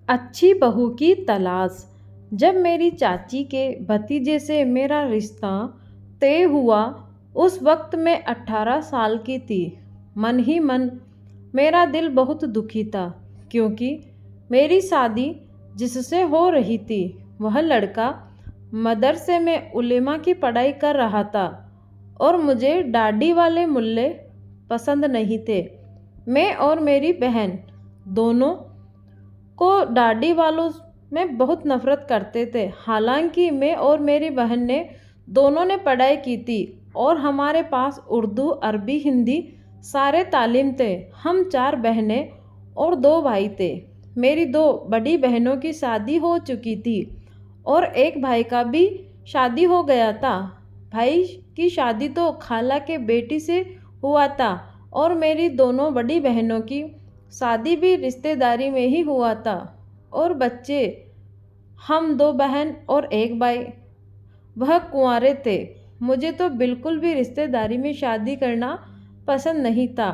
अच्छी बहू की तलाश। जब मेरी चाची के भतीजे से मेरा रिश्ता तय हुआ, उस वक्त मैं 18 साल की थी। मन ही मन मेरा दिल बहुत दुखी था, क्योंकि मेरी शादी जिससे हो रही थी वह लड़का मदरसे में उलेमा की पढ़ाई कर रहा था और मुझे दाढ़ी वाले मुल्ले पसंद नहीं थे। मैं और मेरी बहन दोनों को दाढ़ी वालों में बहुत नफरत करते थे। हालांकि मैं और मेरी बहन ने दोनों ने पढ़ाई की थी और हमारे पास उर्दू, अरबी, हिंदी सारे तालीम थे। हम 4 बहनें और 2 भाई थे। मेरी 2 बड़ी बहनों की शादी हो चुकी थी और एक भाई का भी शादी हो गया था। भाई की शादी तो खाला के बेटी से हुआ था और मेरी दोनों बड़ी बहनों की शादी भी रिश्तेदारी में ही हुआ था। और बच्चे, हम 2 बहन और 1 भाई, वह कुंवारे थे। मुझे तो बिल्कुल भी रिश्तेदारी में शादी करना पसंद नहीं था,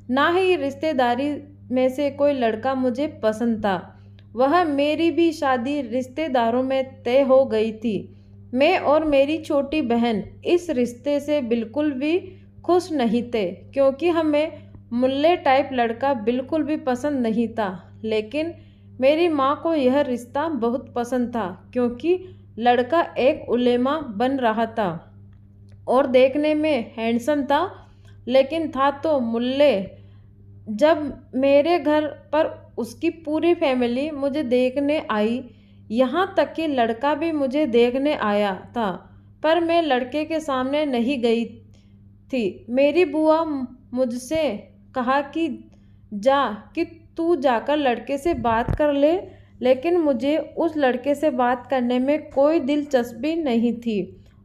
ना ही रिश्तेदारी में से कोई लड़का मुझे पसंद था। वह मेरी भी शादी रिश्तेदारों में तय हो गई थी। मैं और मेरी छोटी बहन इस रिश्ते से बिल्कुल भी खुश नहीं थे, क्योंकि हमें मुल्ले टाइप लड़का बिल्कुल भी पसंद नहीं था। लेकिन मेरी माँ को यह रिश्ता बहुत पसंद था, क्योंकि लड़का एक उलेमा बन रहा था और देखने में हैंडसम था, लेकिन था तो मुल्ले। जब मेरे घर पर उसकी पूरी फैमिली मुझे देखने आई, यहाँ तक कि लड़का भी मुझे देखने आया था, पर मैं लड़के के सामने नहीं गई थी। मेरी बुआ मुझसे कहा कि तू जाकर लड़के से बात कर ले, लेकिन मुझे उस लड़के से बात करने में कोई दिलचस्पी नहीं थी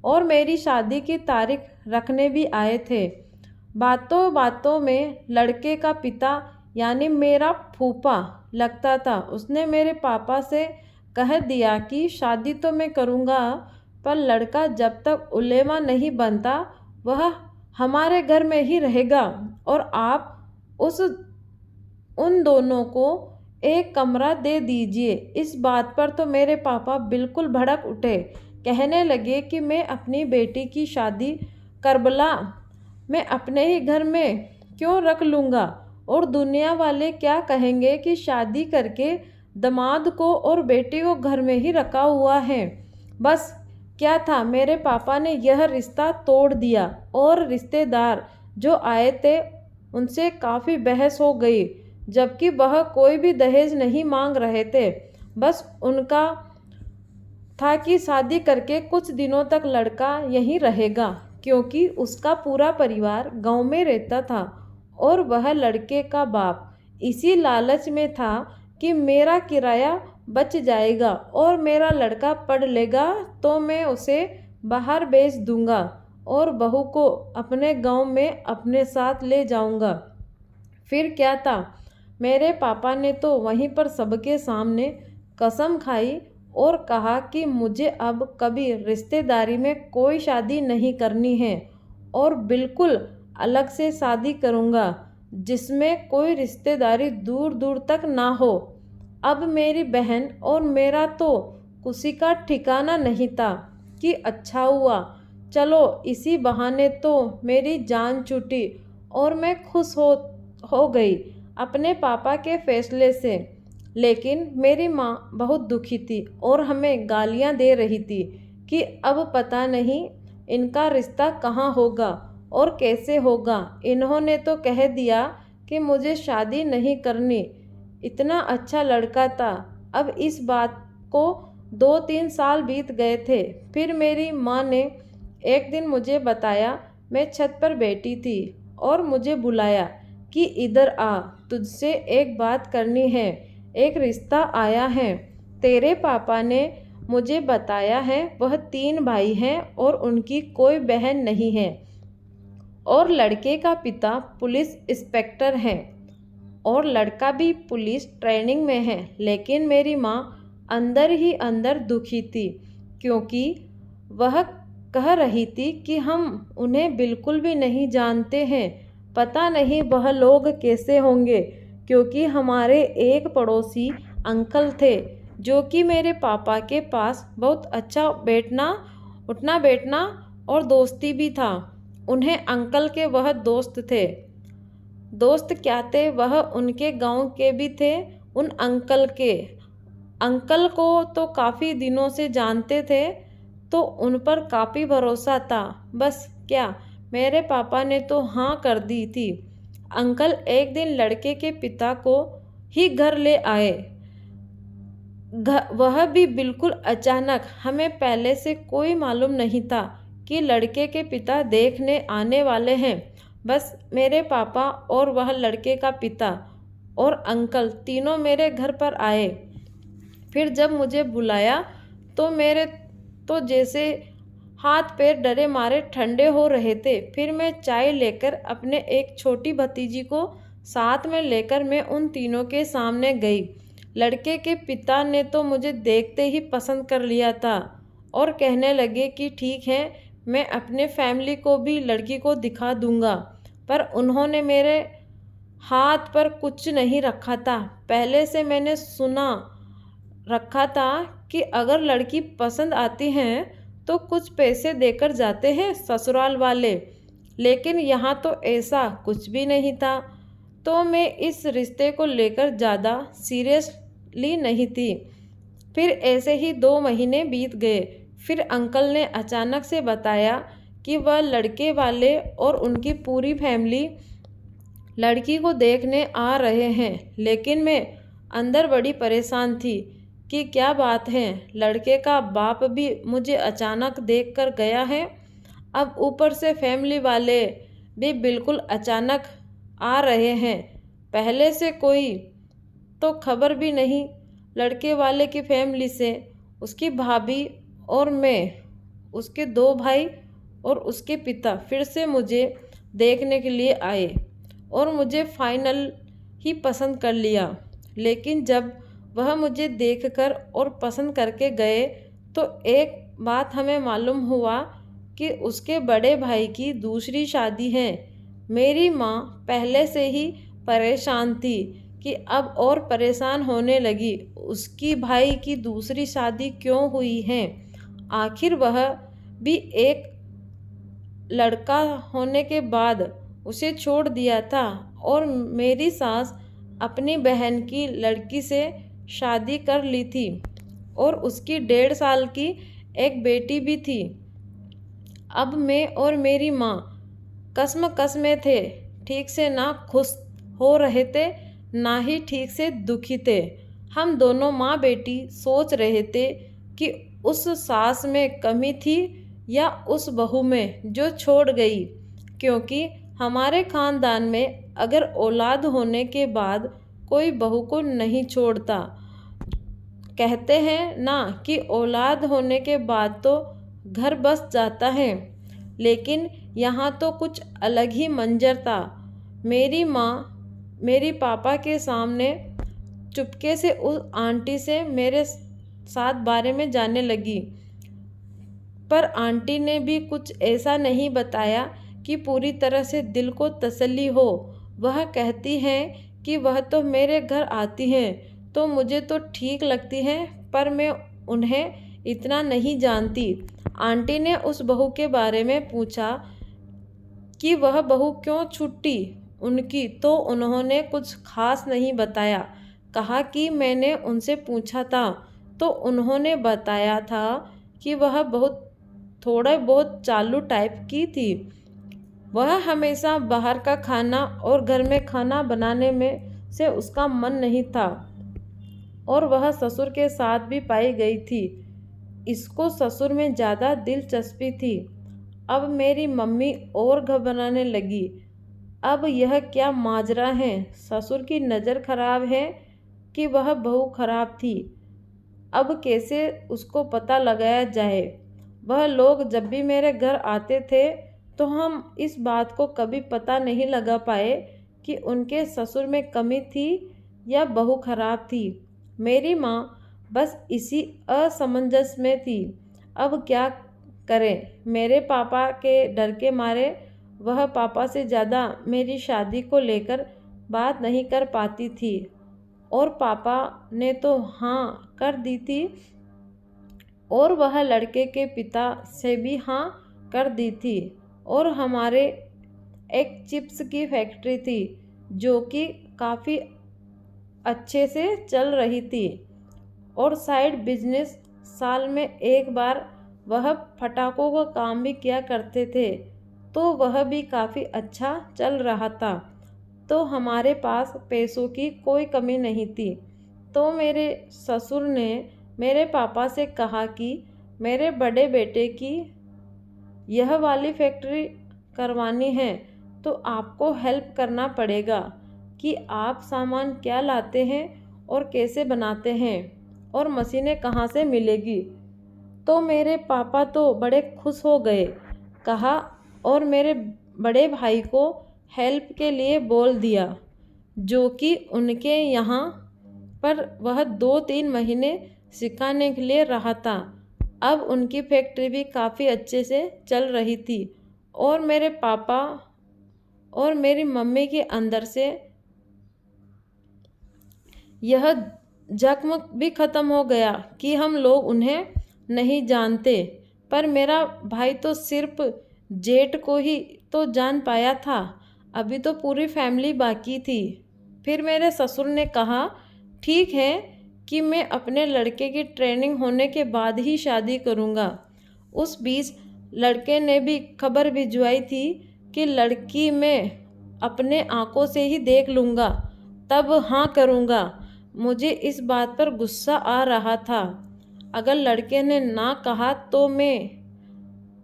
और मेरी शादी की तारीख रखने भी आए थे। बातों बातों में लड़के का पिता यानी मेरा फूफा लगता था, उसने मेरे पापा से कह दिया कि शादी तो मैं करूँगा, पर लड़का जब तक उलेमा नहीं बनता वह हमारे घर में ही रहेगा और आप उन दोनों को एक कमरा दे दीजिए। इस बात पर तो मेरे पापा बिल्कुल भड़क उठे। कहने लगे कि मैं अपनी बेटी की शादी करबला मैं अपने ही घर में क्यों रख लूँगा, और दुनिया वाले क्या कहेंगे कि शादी करके दामाद को और बेटी को घर में ही रखा हुआ है। बस क्या था, मेरे पापा ने यह रिश्ता तोड़ दिया और रिश्तेदार जो आए थे उनसे काफ़ी बहस हो गई, जबकि वह कोई भी दहेज नहीं मांग रहे थे। बस उनका था कि शादी करके कुछ दिनों तक लड़का यहीं रहेगा, क्योंकि उसका पूरा परिवार गांव में रहता था और वह लड़के का बाप इसी लालच में था कि मेरा किराया बच जाएगा और मेरा लड़का पढ़ लेगा तो मैं उसे बाहर भेज दूंगा और बहू को अपने गांव में अपने साथ ले जाऊंगा। फिर क्या था, मेरे पापा ने तो वहीं पर सबके सामने कसम खाई और कहा कि मुझे अब कभी रिश्तेदारी में कोई शादी नहीं करनी है और बिल्कुल अलग से शादी करूंगा, जिसमें कोई रिश्तेदारी दूर दूर तक ना हो। अब मेरी बहन और मेरा तो खुशी का ठिकाना नहीं था कि अच्छा हुआ, चलो इसी बहाने तो मेरी जान छूटी और मैं खुश हो गई अपने पापा के फैसले से। लेकिन मेरी माँ बहुत दुखी थी और हमें गालियाँ दे रही थी कि अब पता नहीं इनका रिश्ता कहाँ होगा और कैसे होगा। इन्होंने तो कह दिया कि मुझे शादी नहीं करनी, इतना अच्छा लड़का था। अब इस बात को 2-3 साल बीत गए थे। फिर मेरी माँ ने एक दिन मुझे बताया, मैं छत पर बैठी थी और मुझे बुलाया कि इधर आ, तुझसे एक बात करनी है, एक रिश्ता आया है। तेरे पापा ने मुझे बताया है वह 3 भाई हैं और उनकी कोई बहन नहीं है और लड़के का पिता पुलिस इंस्पेक्टर है और लड़का भी पुलिस ट्रेनिंग में है। लेकिन मेरी माँ अंदर ही अंदर दुखी थी, क्योंकि वह कह रही थी कि हम उन्हें बिल्कुल भी नहीं जानते हैं, पता नहीं वह लोग कैसे होंगे, क्योंकि हमारे एक पड़ोसी अंकल थे, जो कि मेरे पापा के पास बहुत अच्छा उठना बैठना और दोस्ती भी था। उन्हें अंकल के वह दोस्त थे, दोस्त क्या थे, वह उनके गांव के भी थे। उन अंकल को तो काफ़ी दिनों से जानते थे, तो उन पर काफ़ी भरोसा था। बस क्या, मेरे पापा ने तो हाँ कर दी थी। अंकल एक दिन लड़के के पिता को ही घर ले आए, वह भी बिल्कुल अचानक। हमें पहले से कोई मालूम नहीं था कि लड़के के पिता देखने आने वाले हैं। बस मेरे पापा और वह लड़के का पिता और अंकल तीनों मेरे घर पर आए। फिर जब मुझे बुलाया तो मेरे तो जैसे हाथ पैर डरे मारे ठंडे हो रहे थे। फिर मैं चाय लेकर अपने एक छोटी भतीजी को साथ में लेकर मैं उन तीनों के सामने गई। लड़के के पिता ने तो मुझे देखते ही पसंद कर लिया था और कहने लगे कि ठीक है, मैं अपने फैमिली को भी लड़की को दिखा दूंगा। पर उन्होंने मेरे हाथ पर कुछ नहीं रखा था। पहले से मैंने सुना रखा था कि अगर लड़की पसंद आती है तो कुछ पैसे देकर जाते हैं ससुराल वाले, लेकिन यहाँ तो ऐसा कुछ भी नहीं था। तो मैं इस रिश्ते को लेकर ज़्यादा सीरियसली नहीं थी। फिर ऐसे ही 2 महीने बीत गए। फिर अंकल ने अचानक से बताया कि वह लड़के वाले और उनकी पूरी फैमिली लड़की को देखने आ रहे हैं। लेकिन मैं अंदर बड़ी परेशान थी कि क्या बात है, लड़के का बाप भी मुझे अचानक देखकर गया है। अब ऊपर से फैमिली वाले भी बिल्कुल अचानक आ रहे हैं। पहले से कोई तो खबर भी नहीं लड़के वाले की फैमिली से। उसकी भाभी और मैं, उसके 2 भाई और उसके पिता फिर से मुझे देखने के लिए आए और मुझे फाइनल ही पसंद कर लिया। लेकिन जब वह मुझे देखकर और पसंद करके गए तो एक बात हमें मालूम हुआ कि उसके बड़े भाई की दूसरी शादी है। मेरी माँ पहले से ही परेशान थी कि अब और परेशान होने लगी। उसकी भाई की दूसरी शादी क्यों हुई है? आखिर वह भी एक लड़का होने के बाद उसे छोड़ दिया था और मेरी सास अपनी बहन की लड़की से शादी कर ली थी और उसकी 1.5 साल की एक बेटी भी थी। अब मैं और मेरी माँ कसम में थे, ठीक से ना खुश हो रहे थे ना ही ठीक से दुखी थे। हम दोनों माँ बेटी सोच रहे थे कि उस सास में कमी थी या उस बहू में जो छोड़ गई, क्योंकि हमारे खानदान में अगर औलाद होने के बाद कोई बहू को नहीं छोड़ता। कहते हैं ना कि औलाद होने के बाद तो घर बस जाता है, लेकिन यहाँ तो कुछ अलग ही मंजर था। मेरी माँ मेरी पापा के सामने चुपके से उस आंटी से मेरे साथ बारे में जानने लगी, पर आंटी ने भी कुछ ऐसा नहीं बताया कि पूरी तरह से दिल को तसल्ली हो। वह कहती हैं कि वह तो मेरे घर आती हैं तो मुझे तो ठीक लगती हैं, पर मैं उन्हें इतना नहीं जानती। आंटी ने उस बहू के बारे में पूछा कि वह बहू क्यों छुट्टी उनकी, तो उन्होंने कुछ खास नहीं बताया। कहा कि मैंने उनसे पूछा था तो उन्होंने बताया था कि वह थोड़ा बहुत चालू टाइप की थी। वह हमेशा बाहर का खाना और घर में खाना बनाने में से उसका मन नहीं था और वह ससुर के साथ भी पाई गई थी। इसको ससुर में ज़्यादा दिलचस्पी थी। अब मेरी मम्मी और घबराने लगी। अब यह क्या माजरा है? ससुर की नज़र खराब है कि वह बहू खराब थी? अब कैसे उसको पता लगाया जाए? वह लोग जब भी मेरे घर आते थे तो हम इस बात को कभी पता नहीं लगा पाए कि उनके ससुर में कमी थी या बहू खराब थी। मेरी माँ बस इसी असमंजस में थी। अब क्या करें? मेरे पापा के डर के मारे वह पापा से ज़्यादा मेरी शादी को लेकर बात नहीं कर पाती थी और पापा ने तो हाँ कर दी थी और वह लड़के के पिता से भी हाँ कर दी थी। और हमारे एक चिप्स की फैक्ट्री थी जो कि काफ़ी अच्छे से चल रही थी। और साइड बिजनेस साल में एक बार वह पटाखों का काम भी किया करते थे, तो वह भी काफ़ी अच्छा चल रहा था। तो हमारे पास पैसों की कोई कमी नहीं थी। तो मेरे ससुर ने मेरे पापा से कहा कि मेरे बड़े बेटे की यह वाली फैक्ट्री करवानी है तो आपको हेल्प करना पड़ेगा कि आप सामान क्या लाते हैं और कैसे बनाते हैं और मशीनें कहाँ से मिलेगी। तो मेरे पापा तो बड़े खुश हो गए, कहा और मेरे बड़े भाई को हेल्प के लिए बोल दिया, जो कि उनके यहाँ पर वह 2-3 महीने सिखाने के लिए रहा था। अब उनकी फैक्ट्री भी काफ़ी अच्छे से चल रही थी और मेरे पापा और मेरी मम्मी के अंदर से यह जख्म भी ख़त्म हो गया कि हम लोग उन्हें नहीं जानते। पर मेरा भाई तो सिर्फ जेठ को ही तो जान पाया था, अभी तो पूरी फैमिली बाकी थी। फिर मेरे ससुर ने कहा ठीक है कि मैं अपने लड़के की ट्रेनिंग होने के बाद ही शादी करूँगा। उस बीच लड़के ने भी खबर भिजवाई थी कि लड़की मैं अपने आँखों से ही देख लूँगा तब हाँ करूँगा। मुझे इस बात पर गुस्सा आ रहा था। अगर लड़के ने ना कहा तो मैं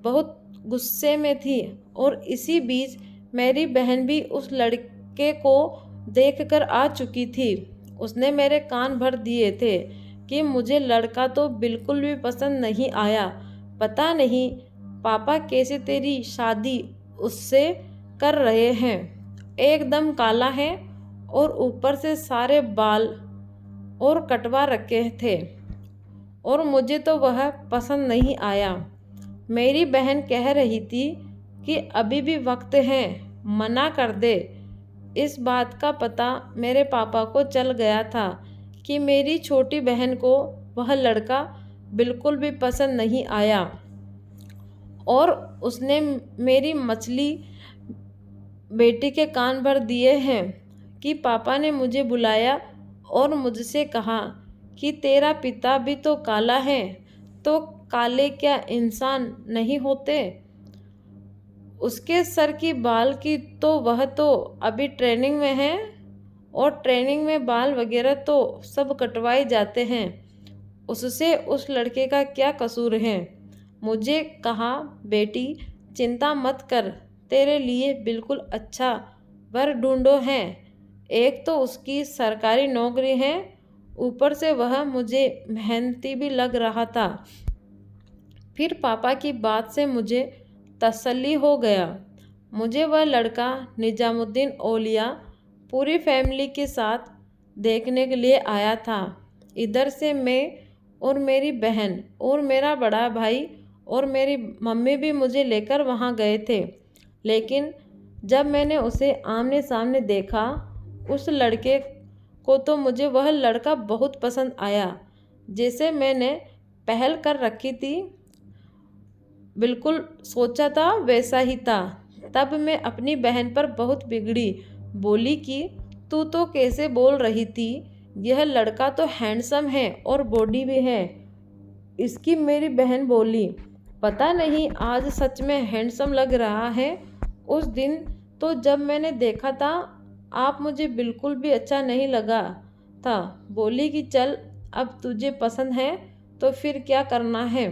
बहुत गुस्से में थी। और इसी बीच मेरी बहन भी उस लड़के को देखकर आ चुकी थी। उसने मेरे कान भर दिए थे कि मुझे लड़का तो बिल्कुल भी पसंद नहीं आया। पता नहीं पापा कैसे तेरी शादी उससे कर रहे हैं। एकदम काला है और ऊपर से सारे बाल और कटवा रखे थे और मुझे तो वह पसंद नहीं आया। मेरी बहन कह रही थी कि अभी भी वक्त है, मना कर दे। इस बात का पता मेरे पापा को चल गया था कि मेरी छोटी बहन को वह लड़का बिल्कुल भी पसंद नहीं आया और उसने मेरी मछली बेटी के कान भर दिए हैं कि पापा ने मुझे बुलाया और मुझसे कहा कि तेरा पिता भी तो काला है, तो काले क्या इंसान नहीं होते। उसके सर की बाल की तो वह तो अभी ट्रेनिंग में है और ट्रेनिंग में बाल वगैरह तो सब कटवाए जाते हैं। उससे उस लड़के का क्या कसूर है। मुझे कहा बेटी चिंता मत कर, तेरे लिए बिल्कुल अच्छा वर ढूंढो है। एक तो उसकी सरकारी नौकरी है, ऊपर से वह मुझे मेहनती भी लग रहा था। फिर पापा की बात से मुझे तसल्ली हो गया। मुझे वह लड़का निजामुद्दीन औलिया पूरी फैमिली के साथ देखने के लिए आया था। इधर से मैं और मेरी बहन और मेरा बड़ा भाई और मेरी मम्मी भी मुझे लेकर वहाँ गए थे। लेकिन जब मैंने उसे आमने सामने देखा, उस लड़के को तो मुझे वह लड़का बहुत पसंद आया। जैसे मैंने पहल कर रखी थी, बिल्कुल सोचा था वैसा ही था। तब मैं अपनी बहन पर बहुत बिगड़ी, बोली कि तू तो कैसे बोल रही थी, यह लड़का तो हैंडसम है और बॉडी भी है। इसकी मेरी बहन बोली पता नहीं आज सच में हैंडसम लग रहा है। उस दिन तो जब मैंने देखा था आप मुझे बिल्कुल भी अच्छा नहीं लगा था। बोली कि चल अब तुझे पसंद है तो फिर क्या करना है।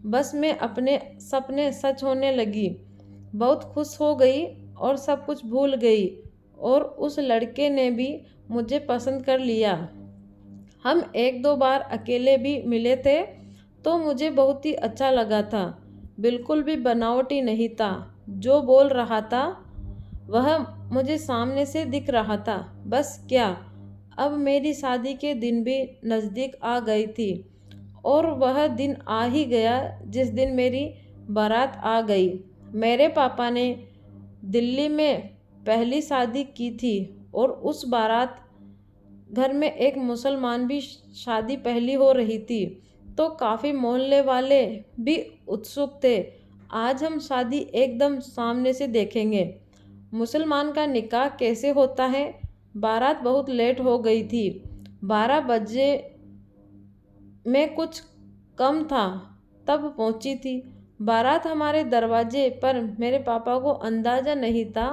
बस मैं अपने सपने सच होने लगी, बहुत खुश हो गई और सब कुछ भूल गई और उस लड़के ने भी मुझे पसंद कर लिया। हम 1-2 बार अकेले भी मिले थे तो मुझे बहुत ही अच्छा लगा था। बिल्कुल भी बनावटी नहीं था, जो बोल रहा था वह मुझे सामने से दिख रहा था। बस क्या, अब मेरी शादी के दिन भी नज़दीक आ गई थी और वह दिन आ ही गया जिस दिन मेरी बारात आ गई। मेरे पापा ने दिल्ली में पहली शादी की थी और उस बारात घर में एक मुसलमान भी शादी पहली हो रही थी, तो काफ़ी मोहल्ले वाले भी उत्सुक थे। आज हम शादी एकदम सामने से देखेंगे। मुसलमान का निकाह कैसे होता है? बारात बहुत लेट हो गई थी। 12 बजे में कुछ कम था तब पहुंची थी। बारात हमारे दरवाजे पर। मेरे पापा को अंदाज़ा नहीं था,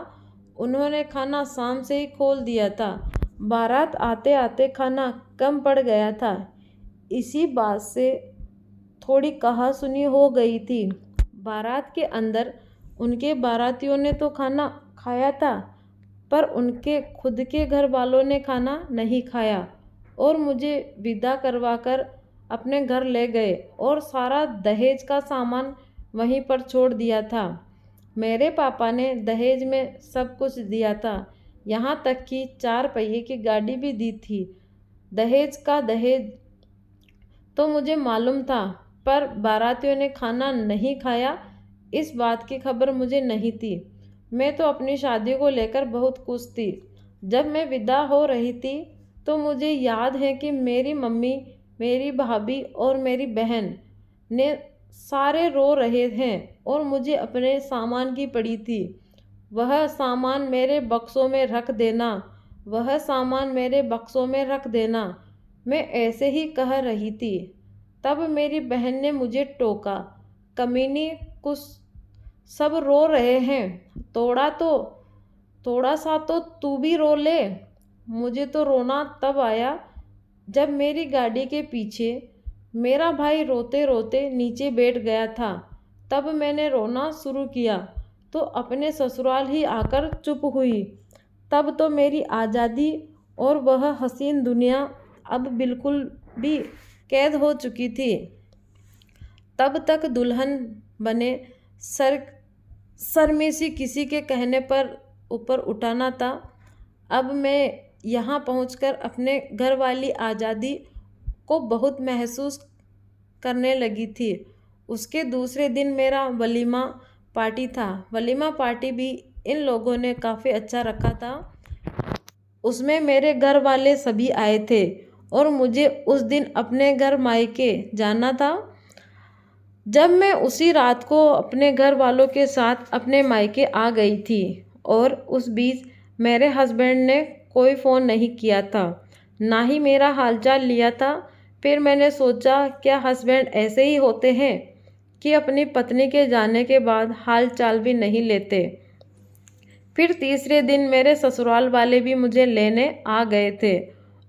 उन्होंने खाना शाम से ही खोल दिया था। बारात आते आते खाना कम पड़ गया था। इसी बात से थोड़ी कहा सुनी हो गई थी। बारात के अंदर उनके बारातियों ने तो खाना खाया था, पर उनके खुद के घर वालों ने खाना नहीं खाया और मुझे विदा करवाकर अपने घर ले गए और सारा दहेज का सामान वहीं पर छोड़ दिया था। मेरे पापा ने दहेज में सब कुछ दिया था, यहाँ तक कि 4 पहिए की गाड़ी भी दी थी। दहेज का दहेज तो मुझे मालूम था, पर बारातियों ने खाना नहीं खाया इस बात की खबर मुझे नहीं थी। मैं तो अपनी शादी को लेकर बहुत खुश थी। जब मैं विदा हो रही थी तो मुझे याद है कि मेरी मम्मी, मेरी भाभी और मेरी बहन ने सारे रो रहे हैं और मुझे अपने सामान की पड़ी थी। वह सामान मेरे बक्सों में रख देना, वह सामान मेरे बक्सों में रख देना, मैं ऐसे ही कह रही थी। तब मेरी बहन ने मुझे टोका, कमीनी, कुछ सब रो रहे हैं, थोड़ा सा तो तू भी रो ले। मुझे तो रोना तब आया जब मेरी गाड़ी के पीछे मेरा भाई रोते रोते नीचे बैठ गया था। तब मैंने रोना शुरू किया तो अपने ससुराल ही आकर चुप हुई। तब तो मेरी आज़ादी और वह हसीन दुनिया अब बिल्कुल भी कैद हो चुकी थी। तब तक दुल्हन बने सर में से किसी के कहने पर ऊपर उठाना था। अब मैं यहाँ पहुँचकर अपने घर वाली आज़ादी को बहुत महसूस करने लगी थी। उसके दूसरे दिन मेरा वलीमा पार्टी था। वलीमा पार्टी भी इन लोगों ने काफ़ी अच्छा रखा था। उसमें मेरे घर वाले सभी आए थे और मुझे उस दिन अपने घर मायके जाना था। जब मैं उसी रात को अपने घर वालों के साथ अपने मायके आ गई थी और उस बीच मेरे हस्बैंड ने कोई फ़ोन नहीं किया था, ना ही मेरा हालचाल लिया था। फिर मैंने सोचा, क्या हस्बैंड ऐसे ही होते हैं कि अपनी पत्नी के जाने के बाद हाल चाल भी नहीं लेते। फिर तीसरे दिन मेरे ससुराल वाले भी मुझे लेने आ गए थे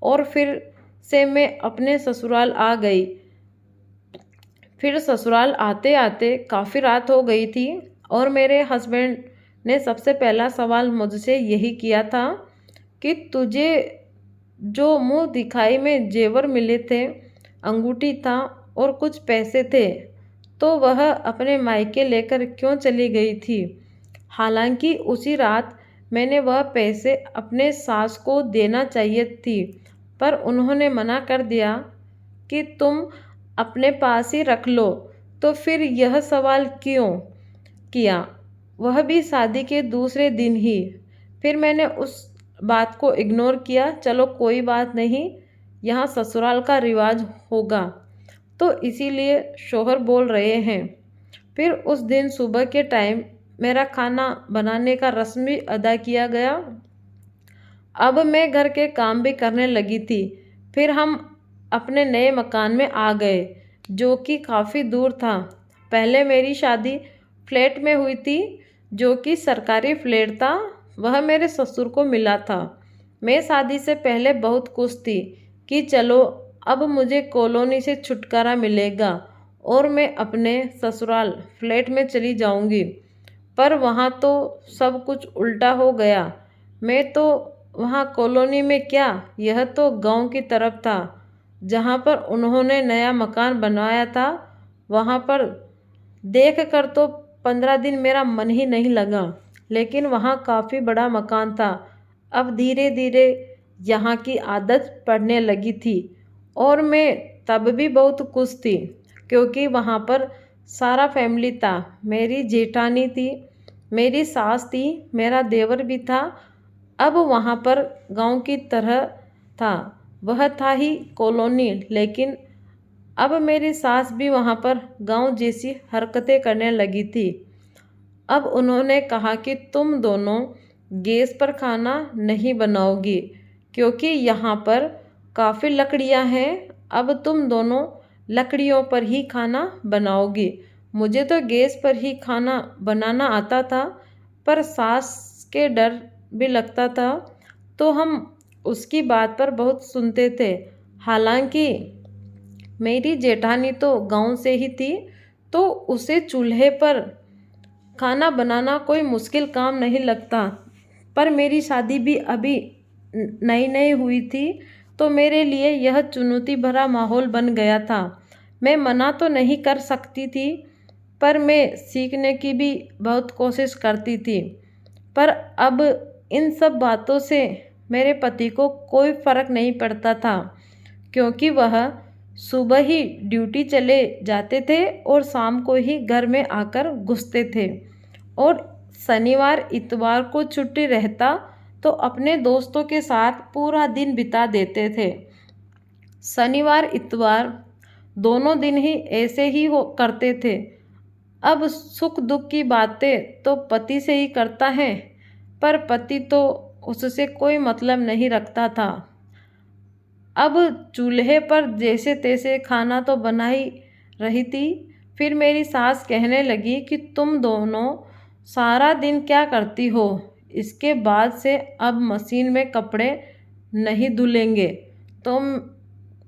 और फिर से मैं अपने ससुराल आ गई। फिर ससुराल आते आते काफ़ी रात हो गई थी और मेरे हस्बैंड ने सबसे पहला सवाल मुझसे यही किया था कि तुझे जो मुंह दिखाई में जेवर मिले थे, अंगूठी था और कुछ पैसे थे, तो वह अपने मायके लेकर क्यों चली गई थी। हालांकि उसी रात मैंने वह पैसे अपने सास को देना चाहिए थी, पर उन्होंने मना कर दिया कि तुम अपने पास ही रख लो। तो फिर यह सवाल क्यों किया, वह भी शादी के दूसरे दिन ही। फिर मैंने उस बात को इग्नोर किया। चलो कोई बात नहीं, यहाँ ससुराल का रिवाज होगा तो इसीलिए शोहर बोल रहे हैं। फिर उस दिन सुबह के टाइम मेरा खाना बनाने का रस्म भी अदा किया गया। अब मैं घर के काम भी करने लगी थी। फिर हम अपने नए मकान में आ गए जो कि काफ़ी दूर था। पहले मेरी शादी फ्लैट में हुई थी जो कि सरकारी फ्लैट था, वह मेरे ससुर को मिला था। मैं शादी से पहले बहुत खुश थी कि चलो अब मुझे कॉलोनी से छुटकारा मिलेगा और मैं अपने ससुराल फ्लैट में चली जाऊंगी। पर वहाँ तो सब कुछ उल्टा हो गया। मैं तो वहाँ कॉलोनी में क्या, यह तो गांव की तरफ था जहाँ पर उन्होंने नया मकान बनवाया था। वहाँ पर देख कर तो 15 दिन मेरा मन ही नहीं लगा, लेकिन वहाँ काफ़ी बड़ा मकान था। अब धीरे धीरे यहाँ की आदत पड़ने लगी थी और मैं तब भी बहुत खुश थी क्योंकि वहाँ पर सारा फैमिली था। मेरी जेठानी थी, मेरी सास थी, मेरा देवर भी था। अब वहाँ पर गांव की तरह था वह था ही कॉलोनी, लेकिन अब मेरी सास भी वहाँ पर गांव जैसी हरकतें करने लगी थी। अब उन्होंने कहा कि तुम दोनों गैस पर खाना नहीं बनाओगी क्योंकि यहाँ पर काफ़ी लकड़ियाँ हैं, अब तुम दोनों लकड़ियों पर ही खाना बनाओगी। मुझे तो गैस पर ही खाना बनाना आता था, पर सास के डर भी लगता था, तो हम उसकी बात पर बहुत सुनते थे। हालांकि मेरी जेठानी तो गांव से ही थी, तो उसे चूल्हे पर खाना बनाना कोई मुश्किल काम नहीं लगता। पर मेरी शादी भी अभी नई नई हुई थी, तो मेरे लिए यह चुनौती भरा माहौल बन गया था। मैं मना तो नहीं कर सकती थी, पर मैं सीखने की भी बहुत कोशिश करती थी। पर अब इन सब बातों से मेरे पति को कोई फ़र्क नहीं पड़ता था, क्योंकि वह सुबह ही ड्यूटी चले जाते थे और शाम को ही घर में आकर घुसते थे, और शनिवार इतवार को छुट्टी रहता तो अपने दोस्तों के साथ पूरा दिन बिता देते थे। शनिवार इतवार दोनों दिन ही ऐसे ही हो करते थे। अब सुख दुख की बातें तो पति से ही करता है, पर पति तो उससे कोई मतलब नहीं रखता था। अब चूल्हे पर जैसे तैसे खाना तो बना ही रही थी। फिर मेरी सास कहने लगी कि तुम दोनों सारा दिन क्या करती हो, इसके बाद से अब मशीन में कपड़े नहीं धुलेंगे तो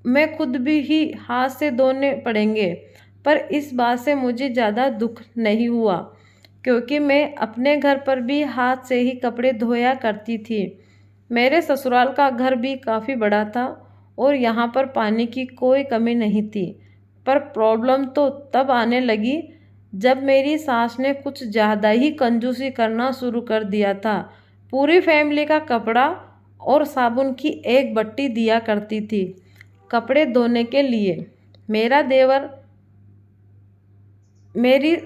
मैं खुद भी ही हाथ से धोने पड़ेंगे। पर इस बात से मुझे ज़्यादा दुख नहीं हुआ, क्योंकि मैं अपने घर पर भी हाथ से ही कपड़े धोया करती थी। मेरे ससुराल का घर भी काफ़ी बड़ा था और यहाँ पर पानी की कोई कमी नहीं थी। पर प्रॉब्लम तो तब आने लगी जब मेरी सास ने कुछ ज़्यादा ही कंजूसी करना शुरू कर दिया था। पूरी फैमिली का कपड़ा और साबुन की एक बट्टी दिया करती थी कपड़े धोने के लिए। मेरा देवर, मेरी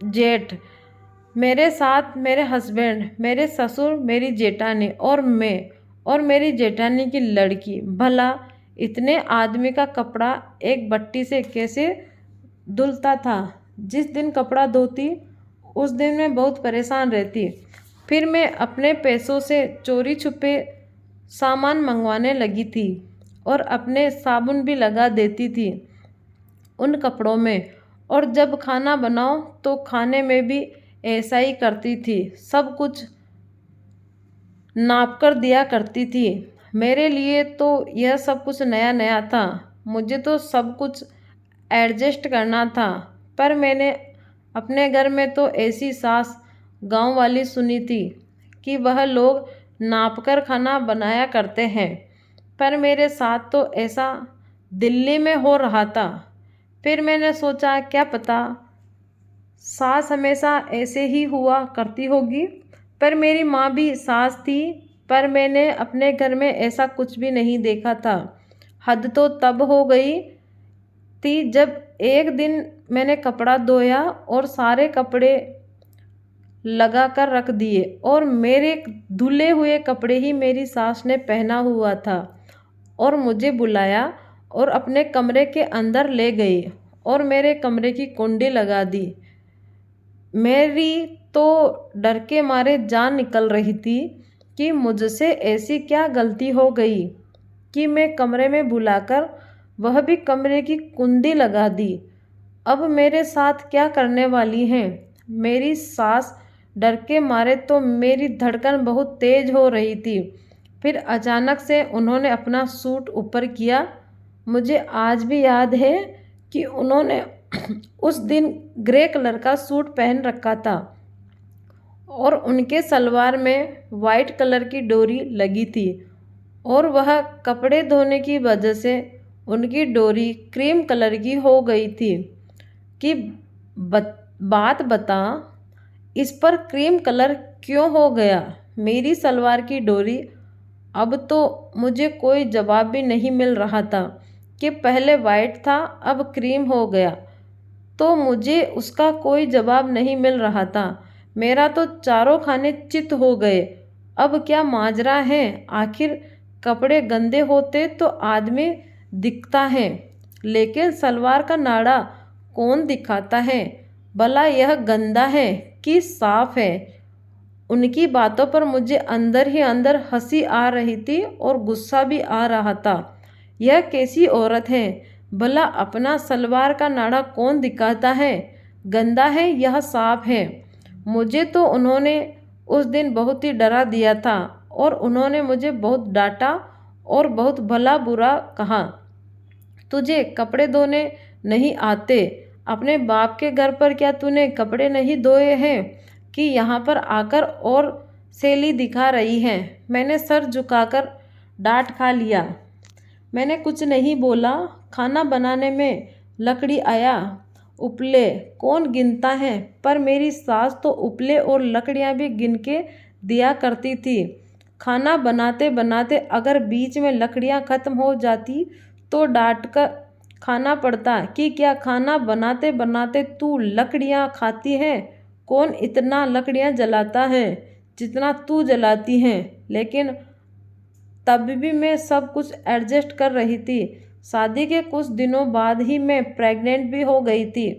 जेठ, मेरे साथ मेरे हस्बैंड, मेरे ससुर, मेरी जेठानी और मैं और मेरी जेठानी की लड़की, भला इतने आदमी का कपड़ा एक बट्टी से कैसे धुलता था। जिस दिन कपड़ा धोती उस दिन मैं बहुत परेशान रहती। फिर मैं अपने पैसों से चोरी छुपे सामान मंगवाने लगी थी और अपने साबुन भी लगा देती थी उन कपड़ों में, और जब खाना बनाओ तो खाने में भी ऐसा ही करती थी। सब कुछ नाप कर दिया करती थी। मेरे लिए तो यह सब कुछ नया नया था, मुझे तो सब कुछ एडजस्ट करना था। पर मैंने अपने घर में तो ऐसी सास गांव वाली सुनी थी कि वह लोग नाप कर खाना बनाया करते हैं, पर मेरे साथ तो ऐसा दिल्ली में हो रहा था। फिर मैंने सोचा क्या पता सास हमेशा ऐसे ही हुआ करती होगी। पर मेरी माँ भी सास थी, पर मैंने अपने घर में ऐसा कुछ भी नहीं देखा था। हद तो तब हो गई थी जब एक दिन मैंने कपड़ा धोया और सारे कपड़े लगा कर रख दिए, और मेरे धुले हुए कपड़े ही मेरी सास ने पहना हुआ था, और मुझे बुलाया और अपने कमरे के अंदर ले गई और मेरे कमरे की कुंडी लगा दी। मेरी तो डर के मारे जान निकल रही थी कि मुझसे ऐसी क्या गलती हो गई कि मैं कमरे में बुलाकर वह भी कमरे की कुंडी लगा दी। अब मेरे साथ क्या करने वाली हैं मेरी सास। डर के मारे तो मेरी धड़कन बहुत तेज हो रही थी। फिर अचानक से उन्होंने अपना सूट ऊपर किया। मुझे आज भी याद है कि उन्होंने उस दिन ग्रे कलर का सूट पहन रखा था और उनके सलवार में वाइट कलर की डोरी लगी थी, और वह कपड़े धोने की वजह से उनकी डोरी क्रीम कलर की हो गई थी। कि बात बता, इस पर क्रीम कलर क्यों हो गया मेरी सलवार की डोरी। अब तो मुझे कोई जवाब भी नहीं मिल रहा था कि पहले वाइट था अब क्रीम हो गया, तो मुझे उसका कोई जवाब नहीं मिल रहा था। मेरा तो चारों खाने चित हो गए। अब क्या माजरा है, आखिर कपड़े गंदे होते तो आदमी दिखता है, लेकिन सलवार का नाड़ा कौन दिखाता है? भला यह गंदा है कि साफ है? उनकी बातों पर मुझे अंदर ही अंदर हंसी आ रही थी और गुस्सा भी आ रहा था। यह कैसी औरत है? भला अपना सलवार का नाड़ा कौन दिखाता है? गंदा है यह साफ है? मुझे तो उन्होंने उस दिन बहुत ही डरा दिया था और उन्होंने मुझे बहुत डांटा और बहुत भला बुरा कहा। तुझे कपड़े धोने नहीं आते? अपने बाप के घर पर क्या तूने कपड़े नहीं धोए हैं कि यहाँ पर आकर और सैली दिखा रही है? मैंने सर झुकाकर डांट खा लिया। मैंने कुछ नहीं बोला। खाना बनाने में लकड़ी आया, उपले कौन गिनता है? पर मेरी सास तो उपले और लकड़ियाँ भी गिन के दिया करती थी। खाना बनाते बनाते अगर बीच में लकड़ियाँ ख़त्म हो जाती तो डांट कर खाना पड़ता कि क्या खाना बनाते बनाते तू लकड़ियाँ खाती है? कौन इतना लकड़ियाँ जलाता है जितना तू जलाती हैं? लेकिन तब भी मैं सब कुछ एडजस्ट कर रही थी। शादी के कुछ दिनों बाद ही मैं प्रेग्नेंट भी हो गई थी।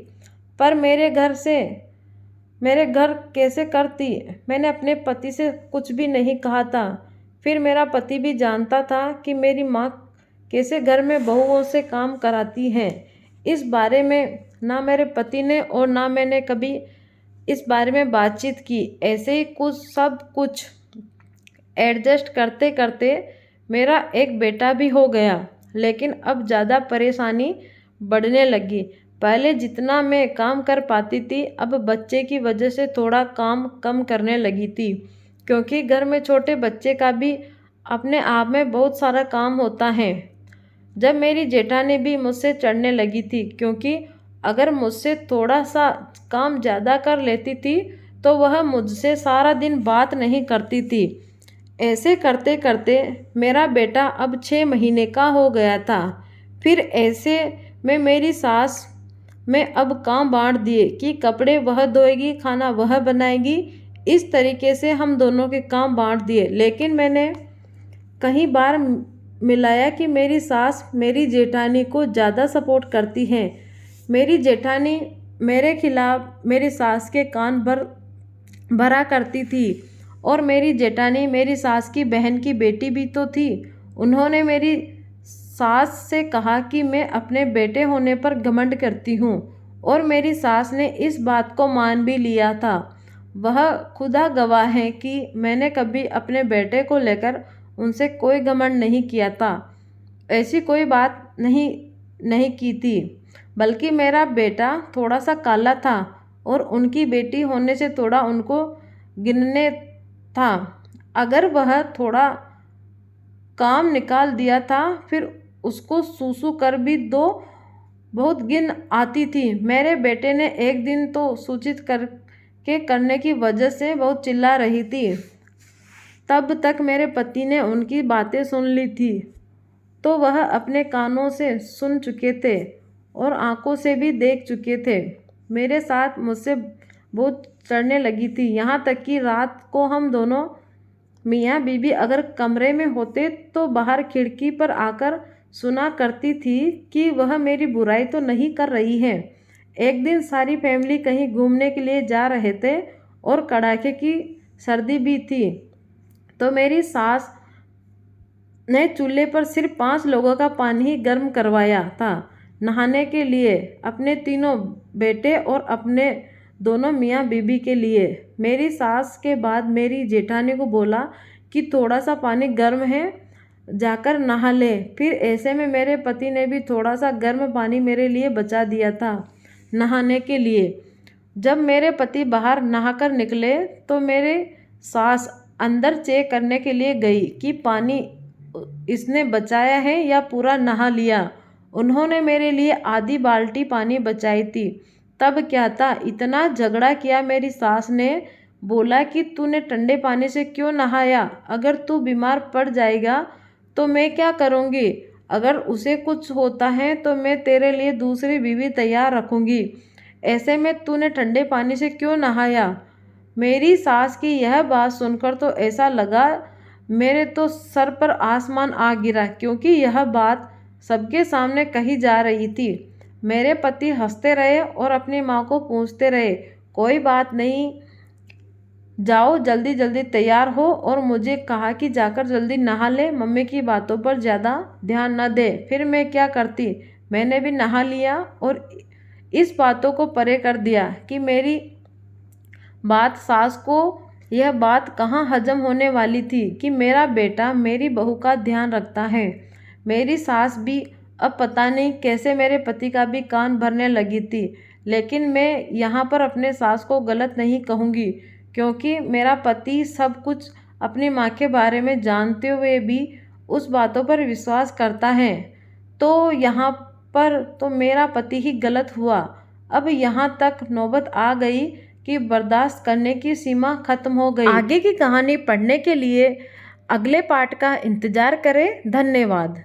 पर मेरे घर कैसे करती? मैंने अपने पति से कुछ भी नहीं कहा था। फिर मेरा पति भी जानता था कि मेरी माँ कैसे घर में बहुओं से काम कराती है। इस बारे में ना मेरे पति ने और ना मैंने कभी इस बारे में बातचीत की। ऐसे ही सब कुछ एडजस्ट करते करते मेरा एक बेटा भी हो गया। लेकिन अब ज़्यादा परेशानी बढ़ने लगी। पहले जितना मैं काम कर पाती थी, अब बच्चे की वजह से थोड़ा काम कम करने लगी थी, क्योंकि घर में छोटे बच्चे का भी अपने आप में बहुत सारा काम होता है। जब मेरी जेठानी भी मुझसे चढ़ने लगी थी, क्योंकि अगर मुझसे थोड़ा सा काम ज़्यादा कर लेती थी तो वह मुझसे सारा दिन बात नहीं करती थी। ऐसे करते करते मेरा बेटा अब 6 महीने का हो गया था। फिर ऐसे में मेरी सास में अब काम बांट दिए कि कपड़े वह धोएगी, खाना वह बनाएगी। इस तरीके से हम दोनों के काम बांट दिए। लेकिन मैंने कई बार मिलाया कि मेरी सास मेरी जेठानी को ज़्यादा सपोर्ट करती है। मेरी जेठानी मेरे खिलाफ मेरी सास के कान भरा करती थी। और मेरी जेठानी मेरी सास की बहन की बेटी भी तो थी। उन्होंने मेरी सास से कहा कि मैं अपने बेटे होने पर घमंड करती हूँ, और मेरी सास ने इस बात को मान भी लिया था। वह खुदा गवाह है कि मैंने कभी अपने बेटे को लेकर उनसे कोई घमंड नहीं किया था। ऐसी कोई बात नहीं की थी। बल्कि मेरा बेटा थोड़ा सा काला था और उनकी बेटी होने से थोड़ा उनको गिनने था। अगर वह थोड़ा काम निकाल दिया था, फिर उसको सूसू कर भी दो, बहुत गिन आती थी। मेरे बेटे ने एक दिन तो सूचित करने की वजह से बहुत चिल्ला रही थी। तब तक मेरे पति ने उनकी बातें सुन ली थी, तो वह अपने कानों से सुन चुके थे और आंखों से भी देख चुके थे। मेरे साथ मुझसे बहुत चढ़ने लगी थी। यहाँ तक कि रात को हम दोनों मियाँ बीबी अगर कमरे में होते तो बाहर खिड़की पर आकर सुना करती थी कि वह मेरी बुराई तो नहीं कर रही है। एक दिन सारी फैमिली कहीं घूमने के लिए जा रहे थे और कड़ाके की सर्दी भी थी, तो मेरी सास ने चूल्हे पर सिर्फ 5 लोगों का पानी ही गर्म करवाया था नहाने के लिए, अपने तीनों बेटे और अपने दोनों मियाँ बीबी के लिए। मेरी सास के बाद मेरी जेठानी को बोला कि थोड़ा सा पानी गर्म है, जाकर नहा ले। फिर ऐसे में मेरे पति ने भी थोड़ा सा गर्म पानी मेरे लिए बचा दिया था नहाने के लिए। जब मेरे पति बाहर नहाकर निकले तो मेरे सास अंदर चेक करने के लिए गई कि पानी इसने बचाया है या पूरा नहा लिया। उन्होंने मेरे लिए आधी बाल्टी पानी बचाई थी। तब क्या था, इतना झगड़ा किया। मेरी सास ने बोला कि तूने ठंडे पानी से क्यों नहाया? अगर तू बीमार पड़ जाएगा तो मैं क्या करूँगी? अगर उसे कुछ होता है तो मैं तेरे लिए दूसरी बीवी तैयार रखूँगी। ऐसे में तूने ठंडे पानी से क्यों नहाया? मेरी सास की यह बात सुनकर तो ऐसा लगा मेरे तो सर पर आसमान आ गिरा, क्योंकि यह बात सबके सामने कही जा रही थी। मेरे पति हंसते रहे और अपनी माँ को पूछते रहे, कोई बात नहीं, जाओ जल्दी जल्दी तैयार हो। और मुझे कहा कि जाकर जल्दी नहा ले, मम्मी की बातों पर ज़्यादा ध्यान न दे। फिर मैं क्या करती, मैंने भी नहा लिया और इस बातों को परे कर दिया कि मेरी बात सास को यह बात कहाँ हजम होने वाली थी कि मेरा बेटा मेरी बहू का ध्यान रखता है। मेरी सास भी अब पता नहीं कैसे मेरे पति का भी कान भरने लगी थी। लेकिन मैं यहाँ पर अपने सास को गलत नहीं कहूँगी, क्योंकि मेरा पति सब कुछ अपनी माँ के बारे में जानते हुए भी उस बातों पर विश्वास करता है। तो यहाँ पर तो मेरा पति ही गलत हुआ। अब यहाँ तक नौबत आ गई कि बर्दाश्त करने की सीमा खत्म हो गई। आगे की कहानी पढ़ने के लिए अगले पार्ट का इंतज़ार करें। धन्यवाद।